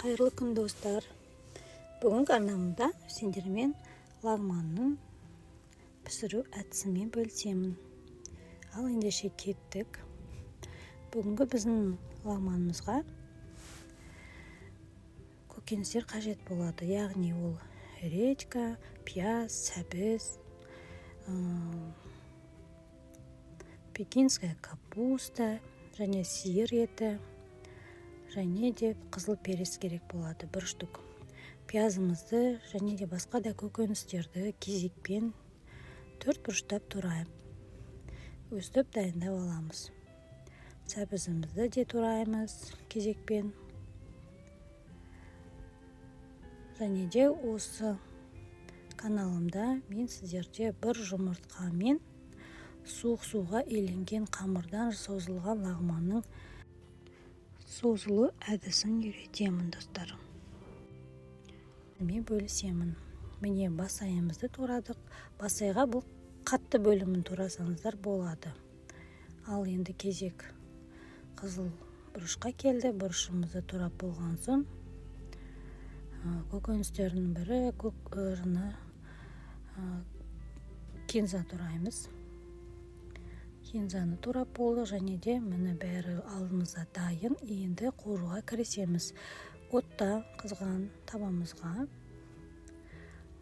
Қайырлы күн достар. Бүгінгі арнамда сендермен лагманның пісіру әдісімен бөлісемін. Ал ендеше кеттік. Бүгінгі біздің лагманымызға көкөністер қажет болады. Яғни ол редька, пияз, сәбіз, пекинская капуста және сиыр еті, және де қызыл перец керек болады 1 штук. Пиязымызды және де басқа да көкөністерді кезекпен 4 бұрыштап турайып, өстіп дайындап аламыз. Сәбізімізді де тураймыз кезекпен. Және де осы каналымда мен сіздерде бір жұмыртқамен суық суға еленген қамырдан созылған лагманның созылу әдісін үйретемін достар. Мен бөлісемін. Міне басайымызды турадық. Басайға бұл қатты бөлімін турасаңыздар болады. Ал енді кезек қызыл бұрышқа келді. Бұрышымызды турап болған соң көкөністердің бірі кинза тураймыз. Кинзаны турап болды, және де міне бәрі алдымызда дайын. Енді қуыруға кірісеміз. Отта қызған табамызға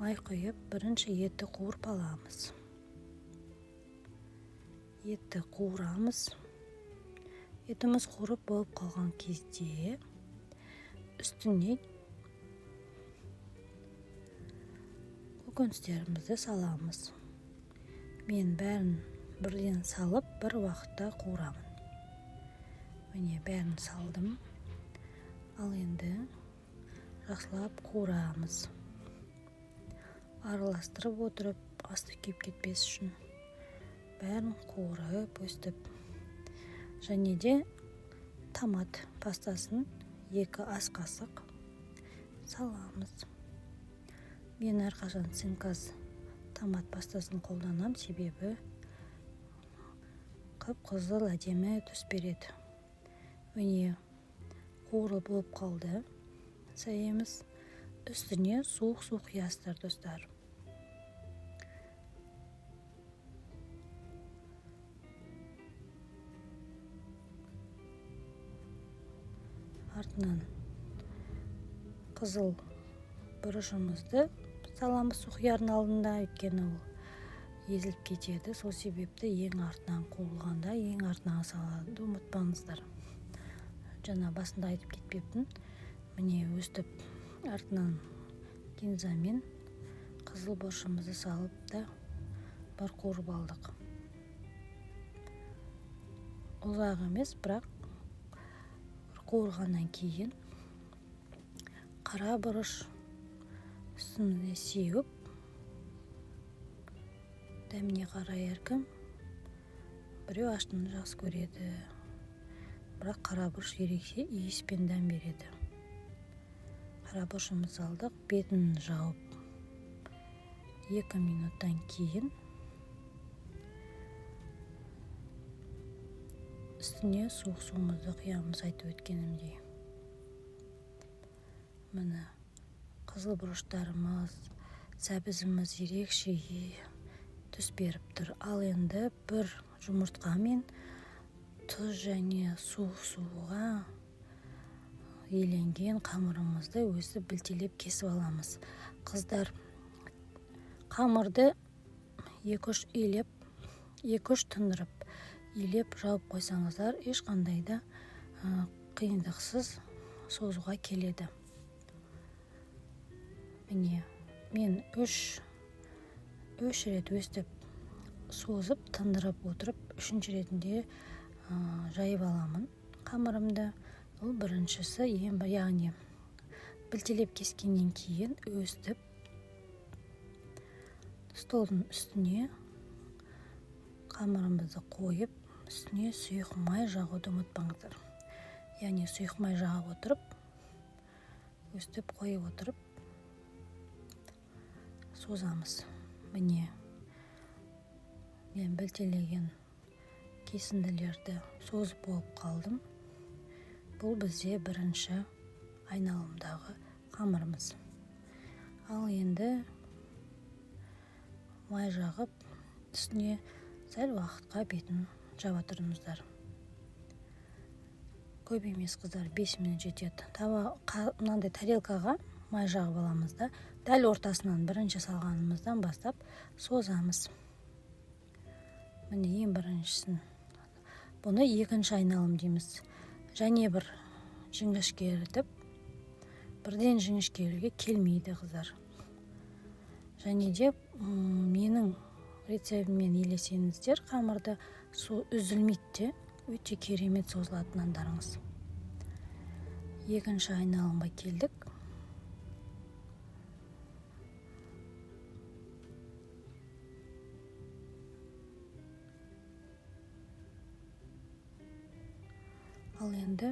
май құйып, бірінші етті қуырып аламыз. Етті қуырамыз. Етіміз қуырып болып қалған кезде үстіне көкөністерімізді саламыз. Мен бәрін бірден салып, бір уақытта қуырамын. Міне бәрін салдым. Ал енді жақсылап қуырамыз. Араластырып отырып, асты күйіп кетпес үшін бәрін қуырып өстіп. Және де томат пастасын 2 ас қасық саламыз. Мен әрқашан цинкас томат пастасын қолданам, себебі қып-қызыл әдемі түс береді. Міне қуырылып болып қалды. Сәйеміз үстіне суық су құясыздар достар. Артынан қызыл бұрышымызды саламыз су құярдың алдында, өйткені ол езіліп кетеді. Сол себепті ең артынан қуырылғанда ең артынан салады, ұмытпаңыздар. Жаңа басында айтып кетпеппін. Міне өстіп артынан кинзамен қызыл бұрышымызды салып та бір қуырып алдық. Ұзақ емес, бірақ қуырғаннан кейін қара бұрыш үстіне сеуіп, дәміне қарай әркім. Біреу аштыны жақсы көреді, бірақ қара бұрыш ерекше иіс пен дәм береді. Қара бұрышымызды алдық, бетін жауып 2 минуттан кейін үстіне суық суымызды құямыз, айтып өткенімдей. Міне қызыл бұрыштарымыз, сәбізіміз ерекше түс беріп тұр. Ал енді бір жұмыртқамен тұз және суық суға еленген қамырымызды өзі білтелеп кесіп аламыз. Қыздар, қамырды 2-3 илеп, 2-3 тындырып, илеп жауып қойсаңыздар, ешқандай да қиындықсыз созуға келеді. Міне, мен 3 рет өстіп созып, тындырып отырып, 3-ші ретінде жайып аламын қамырымды. Ол біріншісі, яғни білтелеп кескеннен кейін өстіп столдың үстіне қамырымызды қойып, үстіне сұйық май жағуды ұмытпаңыздар. Яғни сұйық май жағып отырып, өстіп қойып отырып созамыз. Міне мен білтелеген кесінділерді созып болып қалдым. Бұл бізде бірінші айналымдағы қамырымыз. Ал енді май жағып, үстіне сәл уақытқа бетін жаба тұрыңыздар. Көп емес қыздар, 5 минут жетеді. Мынандай тарелкаға май жағып аламыз да, дәл ортасынан бірінші салғанымыздан бастап созамыз. Міне ең біріншісін. Бұны екінші айналым дейміз. Және бір жіңішкертіп, бірден жіңішкеруге келмейді қыздар. Және де менің рецептіммен елесеңіздер, қамырды үзілмейді, өте керемет созылатын нандарыңыз. Екінші айналымға келдік. Ал енді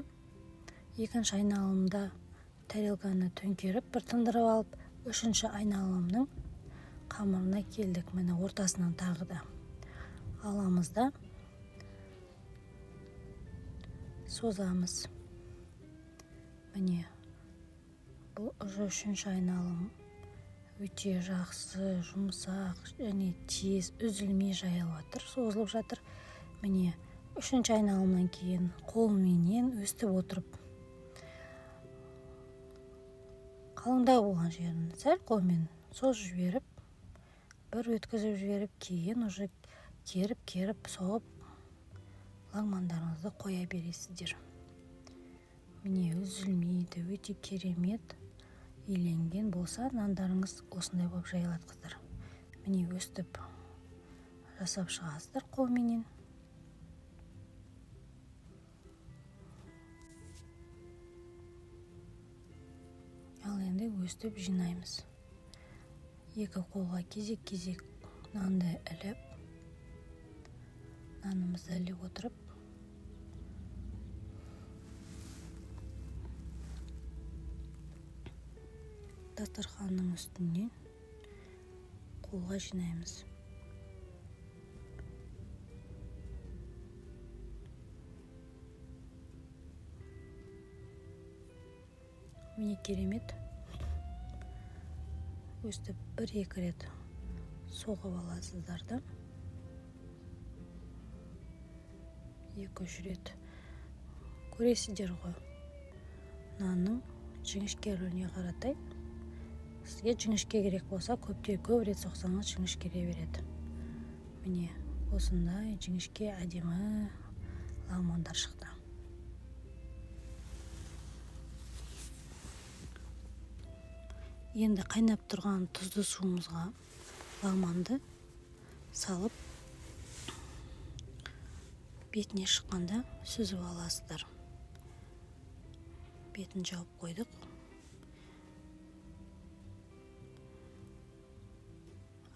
екінші айналымда тарелканы төңкеріп, бір тындырып алып, үшінші айналымның қамырына келдік. Міне ортасынан тағы да аламыз да созамыз. Міне бұл үшінші айналым өте жақсы, жұмсақ және тез үзілмей жайылып жатыр, созылып жатыр. Міне үшінші айналымнан кейін қолменен өстіп отырып, қалыңдау болған жерін сәл қолмен созып жіберіп, бір өткізіп жіберіп, кейін уже керіп соғып лагмандарыңызды қоя бересіздер. Міне үзілмейді, өте керемет иленген болса, нандарыңыз осындай болып жайылады қыздар. Міне өстіп жасап шығасыздар қолменен. Ал енді өстіп жинаймыз. Екі қолға кезек-кезек нанды іліп, нанымызды іліп отырып, дастарханның үстінен қолға жинаймыз. Міне керемет. Өстіп бір-екі рет соғып аласыздар да. 2-3 рет. Көресіздер ғой. Нанның жіңішкеруіне қаратай. Сізге жіңішке керек болса, көп рет соқсаңыз жіңішкере береді. Міне осындай жіңішке әдемі лагмандар шықты. Енді қайнап тұрған тұзды суымызға лагманды салып, бетіне шыққанда сүзіп аласыздар. Бетін жауып қойдық.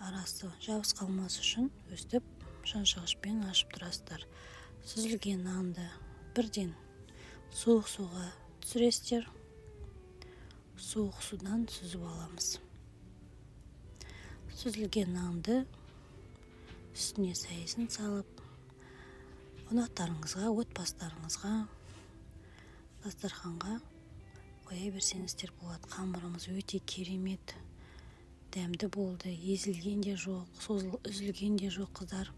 Арасы жабыс қалмас үшін өстіп шаншығышпен ашып тұрасыздар. Сүзілген нанды бірден суық суға түсіресіздер. Суық судан сүзіп аламыз. Сүзілген нанды үстіне сәйісін салып, қонақтарыңызға, отбасыларыңызға, дастарханға қоя берсеңіздер болады. Қамырымыз өте керемет, дәмді болды, езілген де жоқ, үзілген де жоқ қыздар.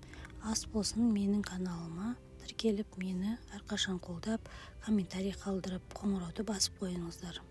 Ас болсын, менің каналыма тіркеліп, мені әрқашан қолдап, комментарий қалдырып, қоңырауды басып қойыңыздар.